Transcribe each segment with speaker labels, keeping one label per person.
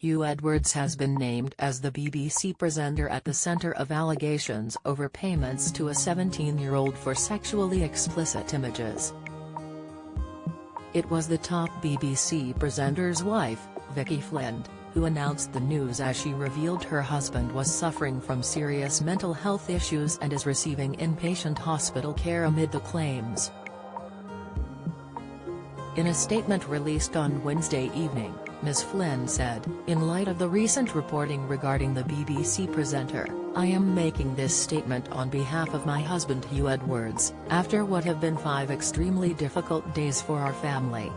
Speaker 1: Huw Edwards has been named as the BBC presenter at the centre of allegations over payments to a 17-year-old for sexually explicit images. It was the top BBC presenter's wife, Vicky Flind, who announced the news as she revealed her husband was suffering from serious mental health issues and is receiving inpatient hospital care amid the claims. In a statement released on Wednesday evening, Ms. Flind said, "In light of the recent reporting regarding the BBC presenter, I am making this statement on behalf of my husband Huw Edwards, after what have been 5 extremely difficult days for our family.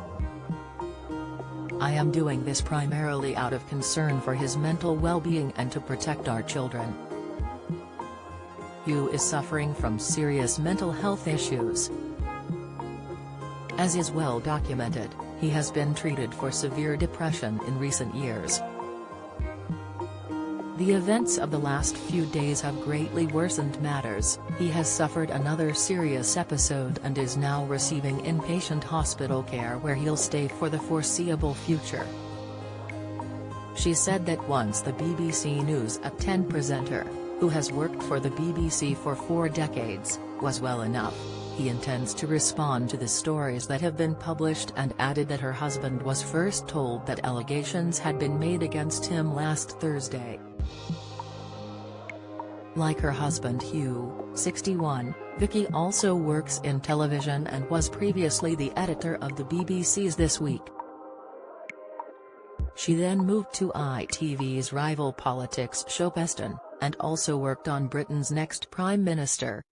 Speaker 1: I am doing this primarily out of concern for his mental well-being and to protect our children. Huw is suffering from serious mental health issues. As is well documented, he has been treated for severe depression in recent years. The events of the last few days have greatly worsened matters. He has suffered another serious episode and is now receiving inpatient hospital care where he'll stay for the foreseeable future." She said that once the BBC News at 10 presenter, who has worked for the BBC for 4 decades, was well enough, he intends to respond to the stories that have been published, and added that her husband was first told that allegations had been made against him last Thursday. Like her husband Huw, 61, Vicky also works in television and was previously the editor of the BBC's This Week. She then moved to ITV's rival politics show Peston, and also worked on Britain's Next Prime Minister.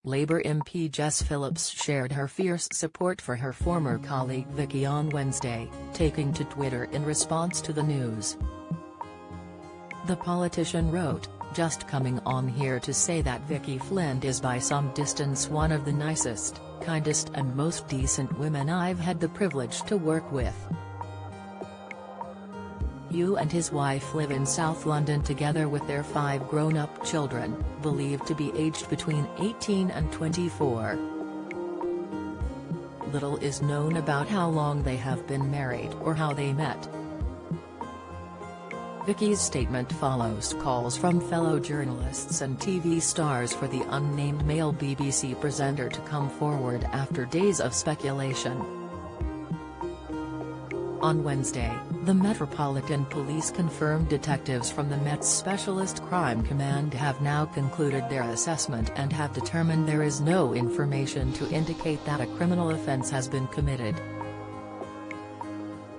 Speaker 1: Labour MP Jess Phillips shared her fierce support for her former colleague Vicky on Wednesday, taking to Twitter in response to the news. The politician wrote, "Just coming on here to say that Vicky Flind is by some distance one of the nicest, kindest and most decent women I've had the privilege to work with." Huw and his wife live in South London together with their 5 grown-up children, believed to be aged between 18 and 24. Little is known about how long they have been married or how they met. Vicky's statement follows calls from fellow journalists and TV stars for the unnamed male BBC presenter to come forward after days of speculation. On Wednesday, the Metropolitan Police confirmed detectives from the Met's Specialist Crime Command have now concluded their assessment and have determined there is no information to indicate that a criminal offence has been committed.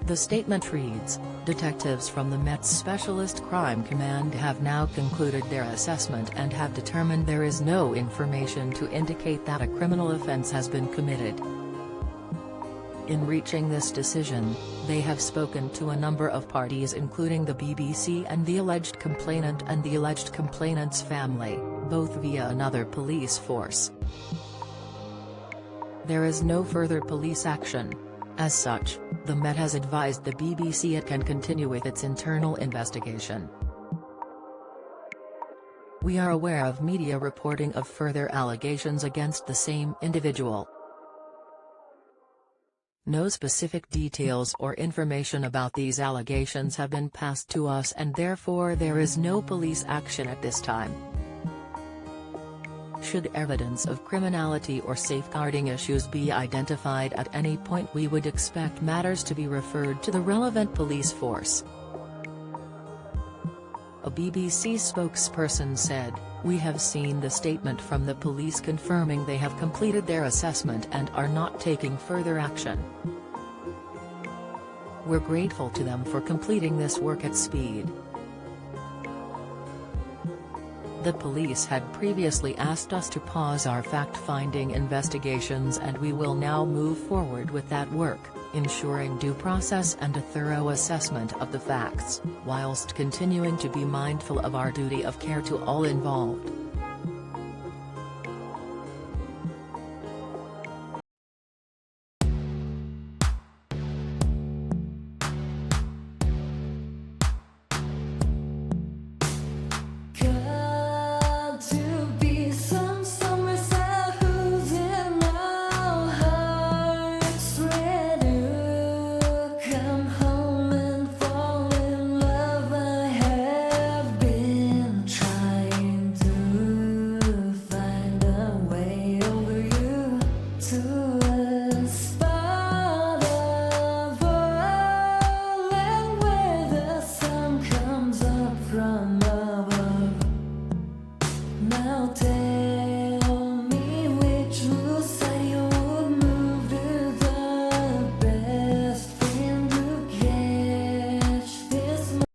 Speaker 1: The statement reads, "Detectives from the Met's Specialist Crime Command have now concluded their assessment and have determined there is no information to indicate that a criminal offence has been committed." In reaching this decision, they have spoken to a number of parties including the BBC and the alleged complainant and the alleged complainant's family, both via another police force. There is no further police action. As such, the Met has advised the BBC it can continue with its internal investigation. "We are aware of media reporting of further allegations against the same individual. No specific details or information about these allegations have been passed to us and therefore there is no police action at this time. Should evidence of criminality or safeguarding issues be identified at any point, we would expect matters to be referred to the relevant police force." A BBC spokesperson said, "We have seen the statement from the police confirming they have completed their assessment and are not taking further action. We're grateful to them for completing this work at speed." The police had previously asked us to pause our fact-finding investigations and we will now move forward with that work, ensuring due process and a thorough assessment of the facts, whilst continuing to be mindful of our duty of care to all involved.
Speaker 2: Come home and tale.